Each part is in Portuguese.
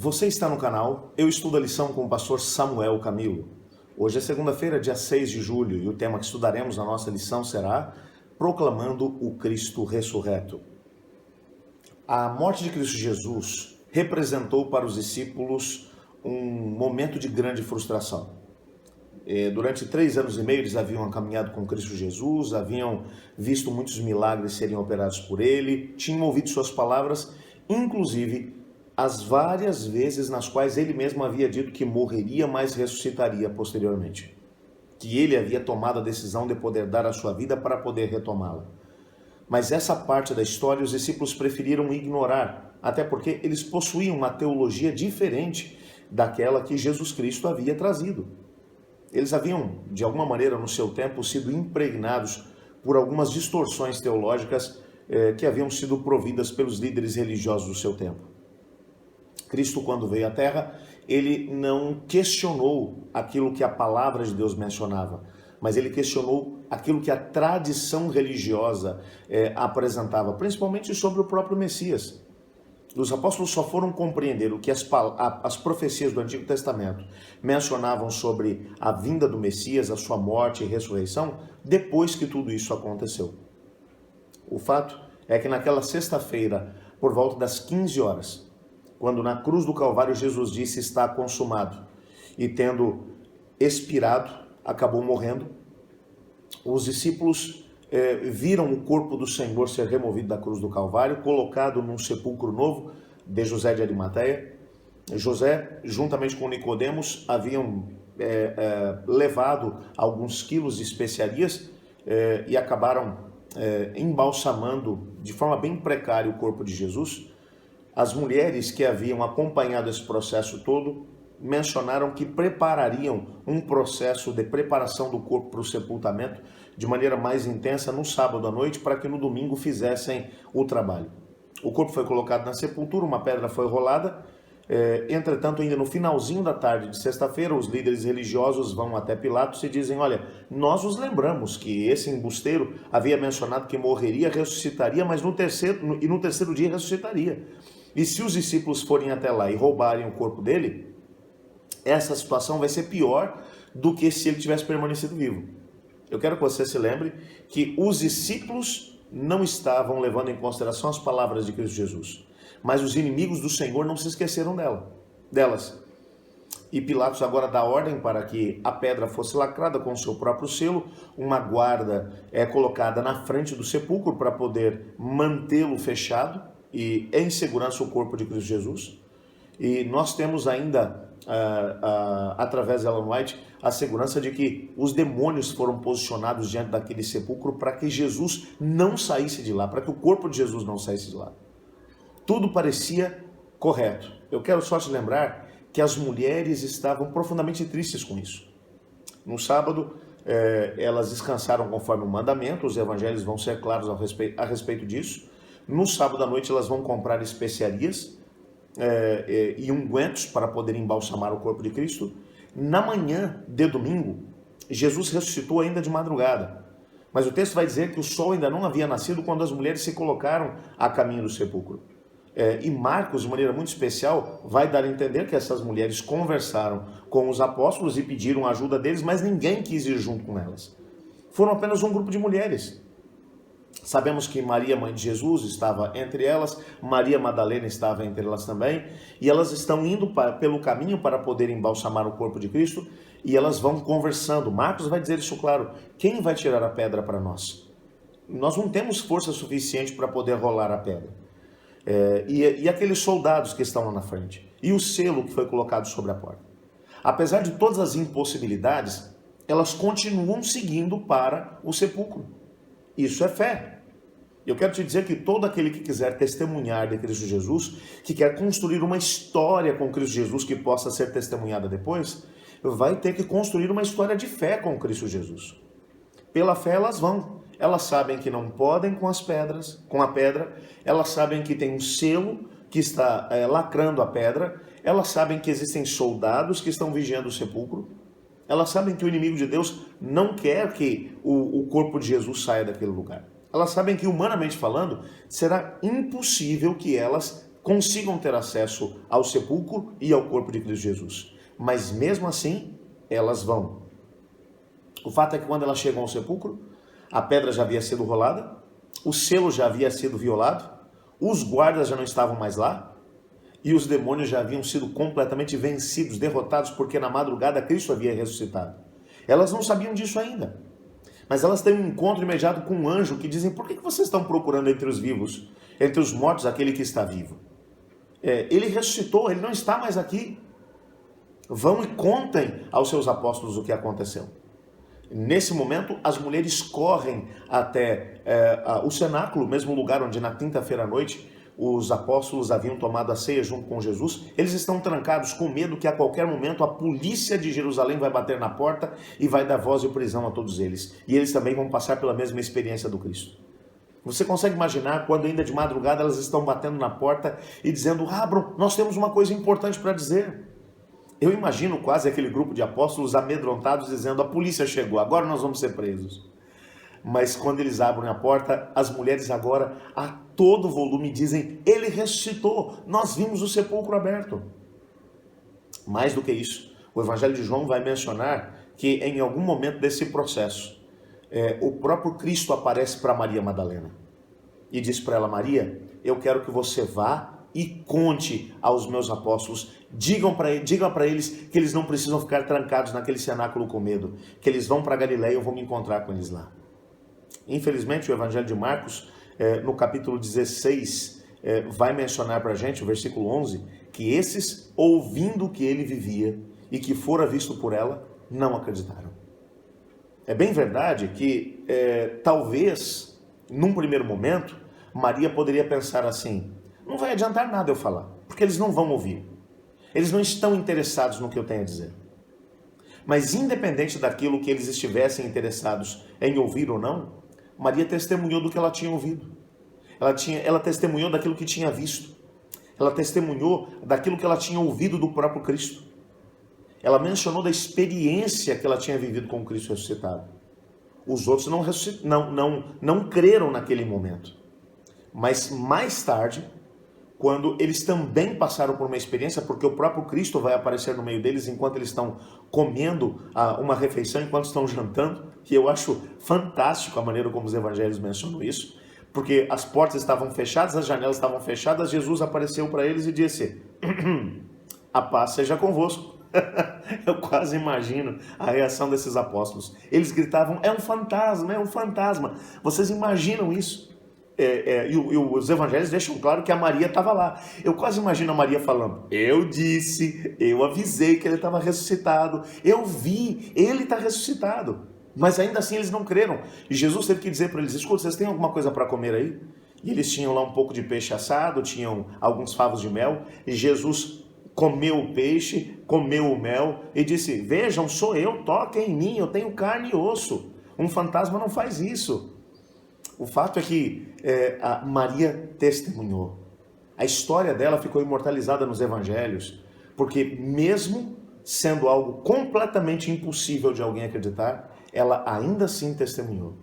Você está no canal Eu Estudo a Lição com o pastor Samuel Camilo. Hoje é segunda-feira, dia 6 de julho, e o tema que estudaremos na nossa lição será Proclamando o Cristo Ressurreto. A morte de Cristo Jesus representou para os discípulos um momento de grande frustração. Durante 3 anos e meio eles haviam caminhado com Cristo Jesus, haviam visto muitos milagres serem operados por ele, tinham ouvido suas palavras, inclusive as várias vezes nas quais ele mesmo havia dito que morreria, mas ressuscitaria posteriormente. Que ele havia tomado a decisão de poder dar a sua vida para poder retomá-la. Mas essa parte da história os discípulos preferiram ignorar, até porque eles possuíam uma teologia diferente daquela que Jesus Cristo havia trazido. Eles haviam, de alguma maneira, no seu tempo, sido impregnados por algumas distorções teológicas que haviam sido providas pelos líderes religiosos do seu tempo. Cristo, quando veio à Terra, ele não questionou aquilo que a palavra de Deus mencionava, mas ele questionou aquilo que a tradição religiosa apresentava, principalmente sobre o próprio Messias. Os apóstolos só foram compreender o que as profecias do Antigo Testamento mencionavam sobre a vinda do Messias, a sua morte e ressurreição, depois que tudo isso aconteceu. O fato é que naquela sexta-feira, por volta das 15 horas, quando na cruz do Calvário Jesus disse está consumado, e tendo expirado, acabou morrendo, os discípulos viram o corpo do Senhor ser removido da cruz do Calvário, colocado num sepulcro novo de José de Arimateia. José, juntamente com Nicodemos, haviam levado alguns quilos de especiarias e acabaram embalsamando de forma bem precária o corpo de Jesus. As mulheres que haviam acompanhado esse processo todo mencionaram que preparariam um processo de preparação do corpo para o sepultamento de maneira mais intensa no sábado à noite, para que no domingo fizessem o trabalho. O corpo foi colocado na sepultura, uma pedra foi rolada. Entretanto, ainda no finalzinho da tarde de sexta-feira, os líderes religiosos vão até Pilatos e dizem: olha, nós os lembramos que esse embusteiro havia mencionado que morreria, ressuscitaria, mas no terceiro dia ressuscitaria. E se os discípulos forem até lá e roubarem o corpo dele, essa situação vai ser pior do que se ele tivesse permanecido vivo. Eu quero que você se lembre que os discípulos não estavam levando em consideração as palavras de Cristo Jesus, mas os inimigos do Senhor não se esqueceram delas. E Pilatos agora dá ordem para que a pedra fosse lacrada com o seu próprio selo, uma guarda colocada na frente do sepulcro para poder mantê-lo fechado e em segurança o corpo de Cristo Jesus. E nós temos ainda, através de Ellen White, a segurança de que os demônios foram posicionados diante daquele sepulcro para que Jesus não saísse de lá, para que o corpo de Jesus não saísse de lá. Tudo parecia correto. Eu quero só te lembrar que as mulheres estavam profundamente tristes com isso. No sábado, elas descansaram conforme o mandamento, os evangelhos vão ser claros a respeito disso. No sábado à noite elas vão comprar especiarias e ungüentos para poder embalsamar o corpo de Cristo. Na manhã de domingo, Jesus ressuscitou ainda de madrugada. Mas o texto vai dizer que o sol ainda não havia nascido quando as mulheres se colocaram a caminho do sepulcro. E Marcos, de maneira muito especial, vai dar a entender que essas mulheres conversaram com os apóstolos e pediram ajuda deles, mas ninguém quis ir junto com elas. Foram apenas um grupo de mulheres. Sabemos que Maria, mãe de Jesus, estava entre elas, Maria Madalena estava entre elas também, e elas estão indo pelo caminho para poder embalsamar o corpo de Cristo, e elas vão conversando. Marcos vai dizer isso claro: quem vai tirar a pedra para nós? Nós não temos força suficiente para poder rolar a pedra. E aqueles soldados que estão lá na frente, e o selo que foi colocado sobre a porta. Apesar de todas as impossibilidades, elas continuam seguindo para o sepulcro. Isso é fé. Eu quero te dizer que todo aquele que quiser testemunhar de Cristo Jesus, que quer construir uma história com Cristo Jesus que possa ser testemunhada depois, vai ter que construir uma história de fé com Cristo Jesus. Pela fé elas vão. Elas sabem que não podem com a pedra, elas sabem que tem um selo que está lacrando a pedra, elas sabem que existem soldados que estão vigiando o sepulcro, elas sabem que o inimigo de Deus não quer que o corpo de Jesus saia daquele lugar. Elas sabem que, humanamente falando, será impossível que elas consigam ter acesso ao sepulcro e ao corpo de Cristo Jesus. Mas mesmo assim, elas vão. O fato é que quando elas chegam ao sepulcro, a pedra já havia sido rolada, o selo já havia sido violado, os guardas já não estavam mais lá, e os demônios já haviam sido completamente vencidos, derrotados, porque na madrugada Cristo havia ressuscitado. Elas não sabiam disso ainda, mas elas têm um encontro imediato com um anjo que dizem: por que vocês estão procurando entre os vivos, entre os mortos, aquele que está vivo? Ele ressuscitou, ele não está mais aqui. Vão e contem aos seus apóstolos o que aconteceu. Nesse momento, as mulheres correm até o cenáculo, mesmo lugar onde na quinta-feira à noite os apóstolos haviam tomado a ceia junto com Jesus. Eles estão trancados com medo que a qualquer momento a polícia de Jerusalém vai bater na porta e vai dar voz de prisão a todos eles. E eles também vão passar pela mesma experiência do Cristo. Você consegue imaginar quando ainda de madrugada elas estão batendo na porta e dizendo: abram, nós temos uma coisa importante para dizer. Eu imagino quase aquele grupo de apóstolos amedrontados dizendo: a polícia chegou, agora nós vamos ser presos. Mas quando eles abrem a porta, as mulheres agora a todo volume dizem: ele ressuscitou, nós vimos o sepulcro aberto. Mais do que isso, o Evangelho de João vai mencionar que em algum momento desse processo, o próprio Cristo aparece para Maria Madalena e diz para ela: Maria, eu quero que você vá e conte aos meus apóstolos, diga para eles que eles não precisam ficar trancados naquele cenáculo com medo, que eles vão para Galileia e eu vou me encontrar com eles lá. Infelizmente, o Evangelho de Marcos, no capítulo 16, vai mencionar para a gente, o versículo 11, que esses, ouvindo que ele vivia e que fora visto por ela, não acreditaram. É bem verdade que, talvez, num primeiro momento, Maria poderia pensar assim: não vai adiantar nada eu falar, porque eles não vão ouvir. Eles não estão interessados no que eu tenho a dizer. Mas independente daquilo que eles estivessem interessados em ouvir ou não, Maria testemunhou do que ela tinha ouvido. Ela testemunhou daquilo que tinha visto. Ela testemunhou daquilo que ela tinha ouvido do próprio Cristo. Ela mencionou da experiência que ela tinha vivido com o Cristo ressuscitado. Os outros não creram naquele momento. Mas mais tarde, quando eles também passaram por uma experiência, porque o próprio Cristo vai aparecer no meio deles enquanto eles estão comendo uma refeição, enquanto estão jantando, que eu acho fantástico a maneira como os evangelhos mencionam isso, porque as portas estavam fechadas, as janelas estavam fechadas, Jesus apareceu para eles e disse: a paz seja convosco. Eu quase imagino a reação desses apóstolos. Eles gritavam: é um fantasma, é um fantasma. Vocês imaginam isso? E os evangelhos deixam claro que a Maria estava lá. Eu quase imagino a Maria falando: eu disse, eu avisei que ele estava ressuscitado, eu vi, ele está ressuscitado. Mas ainda assim eles não creram. E Jesus teve que dizer para eles: escuta, vocês têm alguma coisa para comer aí? E eles tinham lá um pouco de peixe assado, tinham alguns favos de mel, e Jesus comeu o peixe, comeu o mel e disse: vejam, sou eu, toquem em mim, eu tenho carne e osso. Um fantasma não faz isso. O fato é que a Maria testemunhou. A história dela ficou imortalizada nos evangelhos, porque mesmo sendo algo completamente impossível de alguém acreditar, ela ainda assim testemunhou.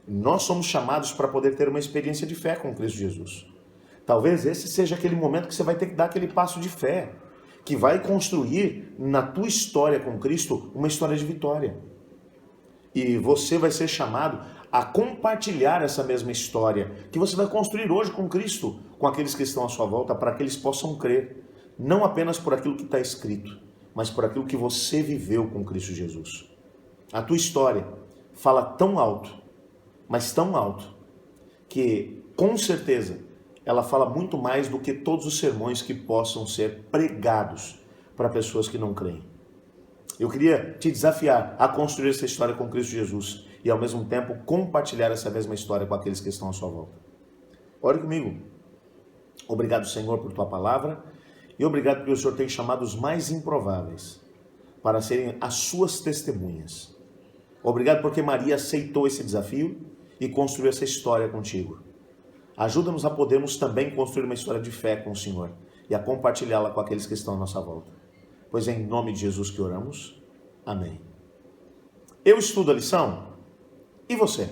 Nós somos chamados para poder ter uma experiência de fé com Cristo Jesus. Talvez esse seja aquele momento que você vai ter que dar aquele passo de fé, que vai construir na tua história com Cristo uma história de vitória. E você vai ser chamado a compartilhar essa mesma história que você vai construir hoje com Cristo, com aqueles que estão à sua volta, para que eles possam crer, não apenas por aquilo que está escrito, mas por aquilo que você viveu com Cristo Jesus. A tua história fala tão alto, mas tão alto, que com certeza ela fala muito mais do que todos os sermões que possam ser pregados para pessoas que não creem. Eu queria te desafiar a construir essa história com Cristo Jesus e ao mesmo tempo compartilhar essa mesma história com aqueles que estão à sua volta. Ore comigo. Obrigado, Senhor, por tua palavra e obrigado porque o Senhor tem chamado os mais improváveis para serem as suas testemunhas. Obrigado porque Maria aceitou esse desafio e construiu essa história contigo. Ajuda-nos a podermos também construir uma história de fé com o Senhor e a compartilhá-la com aqueles que estão à nossa volta. Pois é em nome de Jesus que oramos. Amém. Eu estudo a lição. E você?